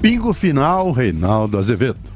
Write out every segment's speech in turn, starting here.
Pingo final, Reinaldo Azevedo.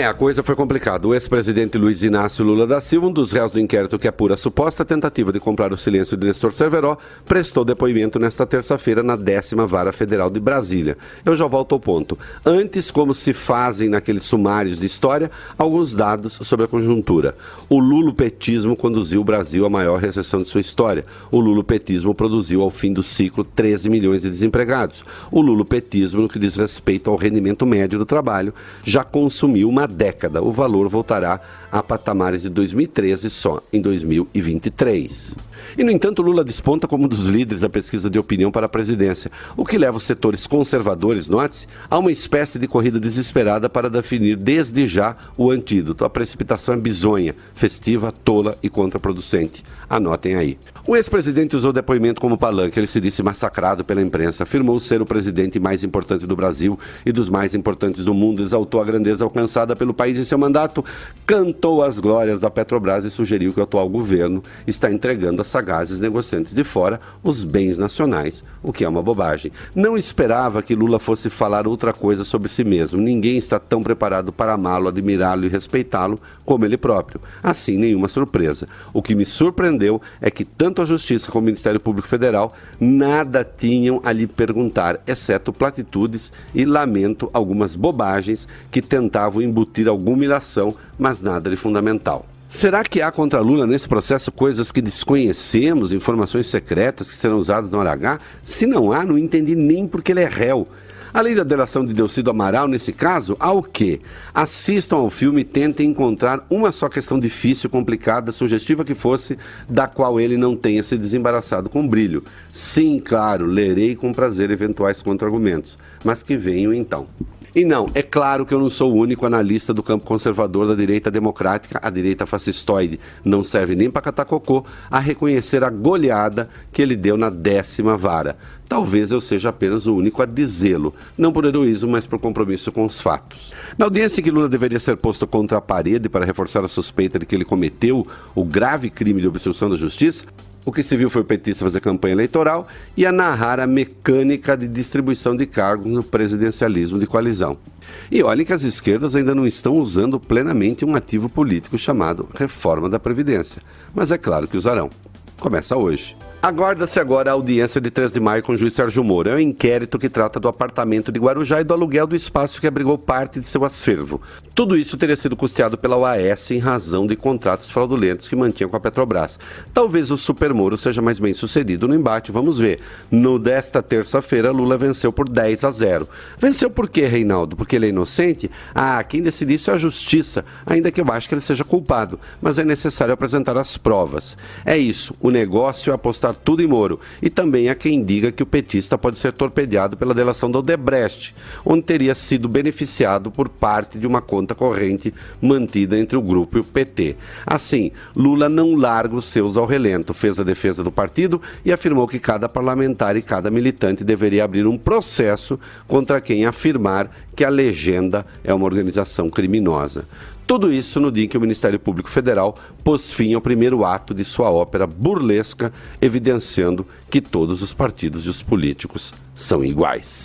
A coisa foi complicada. O ex-presidente Luiz Inácio Lula da Silva, um dos réus do inquérito que apura a suposta tentativa de comprar o silêncio de Nestor Cerveró, prestou depoimento nesta terça-feira na 10ª Vara Federal de Brasília. Eu já volto ao ponto. Antes, como se fazem naqueles sumários de história, alguns dados sobre a conjuntura. O lulopetismo conduziu o Brasil à maior recessão de sua história. O lulopetismo produziu, ao fim do ciclo, 13 milhões de desempregados. O lulopetismo, no que diz respeito ao rendimento médio do trabalho, já consumiu uma década. O valor voltará a patamares de 2013 só em 2023. E, no entanto, Lula desponta como um dos líderes da pesquisa de opinião para a presidência, o que leva os setores conservadores, note-se, a uma espécie de corrida desesperada para definir desde já o antídoto. A precipitação é bizonha, festiva, tola e contraproducente. Anotem aí. O ex-presidente usou depoimento como palanque. Ele se disse massacrado pela imprensa, afirmou ser o presidente mais importante do Brasil e dos mais importantes do mundo, exaltou a grandeza alcançada pelo país em seu mandato, cantou as glórias da Petrobras e sugeriu que o atual governo está entregando a sagazes negociantes de fora os bens nacionais, o que é uma bobagem. Não esperava que Lula fosse falar outra coisa sobre si mesmo. Ninguém está tão preparado para amá-lo, admirá-lo e respeitá-lo como ele próprio. Assim, nenhuma surpresa. O que me surpreendeu é que tanto a Justiça como o Ministério Público Federal nada tinham a lhe perguntar, exceto platitudes e, lamento, algumas bobagens que tentavam embutir alguma ilação, mas nada de fundamental. Será que há contra Lula nesse processo coisas que desconhecemos, informações secretas que serão usadas no hora H? Se não há, não entendi nem porque ele é réu. Além da delação de Delcy do Amaral, nesse caso, há o quê? Assistam ao filme e tentem encontrar uma só questão difícil, complicada, sugestiva que fosse, da qual ele não tenha se desembaraçado com brilho. Sim, claro, lerei com prazer eventuais contra-argumentos, mas que venham então. E não, é claro que eu não sou o único analista do campo conservador da direita democrática, a direita fascistoide, não serve nem para catar cocô, a reconhecer a goleada que ele deu na 10ª vara. Talvez eu seja apenas o único a dizê-lo, não por heroísmo, mas por compromisso com os fatos. Na audiência que Lula deveria ser posto contra a parede para reforçar a suspeita de que ele cometeu o grave crime de obstrução da justiça, o que se viu foi o petista fazer campanha eleitoral e a narrar a mecânica de distribuição de cargos no presidencialismo de coalizão. E olhem que as esquerdas ainda não estão usando plenamente um ativo político chamado reforma da Previdência. Mas é claro que usarão. Começa hoje. Aguarda-se agora a audiência de 3 de maio com o juiz Sérgio Moro. É um inquérito que trata do apartamento de Guarujá e do aluguel do espaço que abrigou parte de seu acervo. Tudo isso teria sido custeado pela OAS em razão de contratos fraudulentos que mantinha com a Petrobras. Talvez o Super Moro seja mais bem sucedido no embate, vamos ver. Desta terça-feira, Lula venceu por 10-0. Venceu por quê, Reinaldo? Porque ele é inocente? Quem decide isso é a justiça, ainda que eu acho que ele seja culpado. Mas é necessário apresentar as provas. É isso, o negócio é apostar tudo em Moro. E também há quem diga que o petista pode ser torpedeado pela delação da Odebrecht, onde teria sido beneficiado por parte de uma conta corrente mantida entre o grupo e o PT. Assim, Lula não larga os seus ao relento, fez a defesa do partido e afirmou que cada parlamentar e cada militante deveria abrir um processo contra quem afirmar que a legenda é uma organização criminosa. Tudo isso no dia em que o Ministério Público Federal pôs fim ao primeiro ato de sua ópera burlesca, evidenciando que todos os partidos e os políticos são iguais.